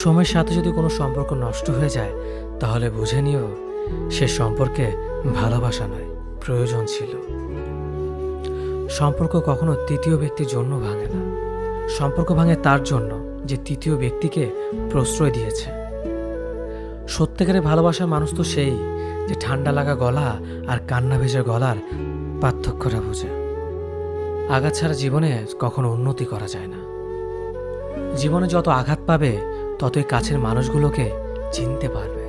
সময়ের সাথে যদি কোনো সম্পর্ক নষ্ট হয়ে যায়, তাহলে বুঝে নিও সে সম্পর্কে ভালোবাসা নয়, প্রয়োজন ছিল। সম্পর্ক কখনো তৃতীয় ব্যক্তির জন্য ভাঙে না। সম্পর্ক ভাঙে তার জন্য যে তৃতীয় ব্যক্তিকে প্রশ্রয় দিয়েছে। সত্যিকারের ভালোবাসার মানুষ তো সেই যে ঠান্ডা লাগা গলা আর কান্না ভেজা গলার পার্থক্যটা বোঝে। আঘাত ছাড়া জীবনে কখনো উন্নতি করা যায় না। জীবনে যত আঘাত পাবে, ততই কাছের মানুষগুলোকে চিনতে পারবে।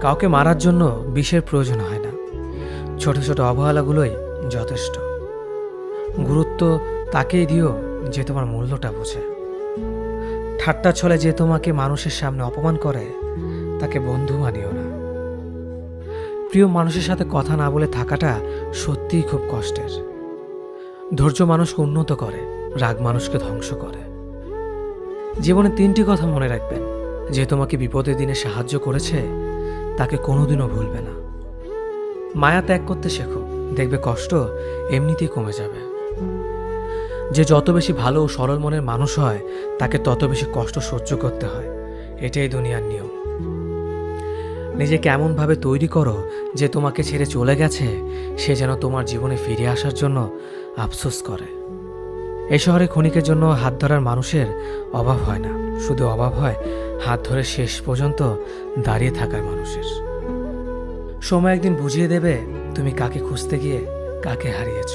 কাউকে মারার জন্য বিষের প্রয়োজন হয় না। ছোট ছোট অবহেলাগুলোই যথেষ্ট। গুরুত্ব তাকেই দিও যে তোমার মূল্যটা বোঝে। ঠাট্টা ছলে যে তোমাকে মানুষের সামনে অপমান করে, তাকে বন্ধু মানিও না। প্রিয় মানুষের সাথে কথা না বলে থাকাটা সত্যিই খুব কষ্টের। ধৈর্য মানুষকে উন্নত করে, রাগ মানুষকে ধ্বংস করে। জীবনে 3টি কথা মনে রাখবেন। যে তোমাকে বিপদের দিনে সাহায্য করেছে, তাকে কোনোদিনও ভুলবে না। মায়া ত্যাগ করতে শেখো, দেখবে কষ্ট এমনিতেই কমে যাবে। যে যত বেশি ভালো ও সরল মনের মানুষ হয়, তাকে তত বেশি কষ্ট সহ্য করতে হয়। এটাই দুনিয়ার নিয়ম। নিজেকে এমনভাবে তৈরি করো যে তোমাকে ছেড়ে চলে গেছে সে যেন তোমার জীবনে ফিরে আসার জন্য আফসোস করে। এই শহরে ক্ষণিকের জন্য হাত ধরার মানুষের অভাব হয় না, শুধু অভাব হয় হাত ধরে শেষ পর্যন্ত দাঁড়িয়ে থাকার মানুষের। সময় একদিন বুঝিয়ে দেবে তুমি কাকে খুঁজতে গিয়ে কাকে হারিয়েছ।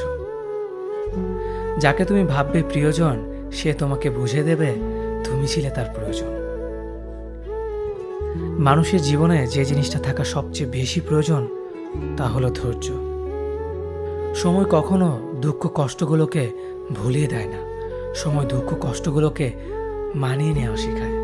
যাকে তুমি ভাববে প্রিয়জন, সে তোমাকে বুঝিয়ে দেবে তুমি ছিলে তার প্রয়োজন। মানুষের জীবনে যে জিনিসটা থাকা সবচেয়ে বেশি প্রয়োজন, তা হলো ধৈর্য। সময় কখনো দুঃখ কষ্টগুলোকে ভুলিয়ে দেয় না, সময় দুঃখ কষ্টগুলোকে মানিয়ে নেওয়া শেখায়।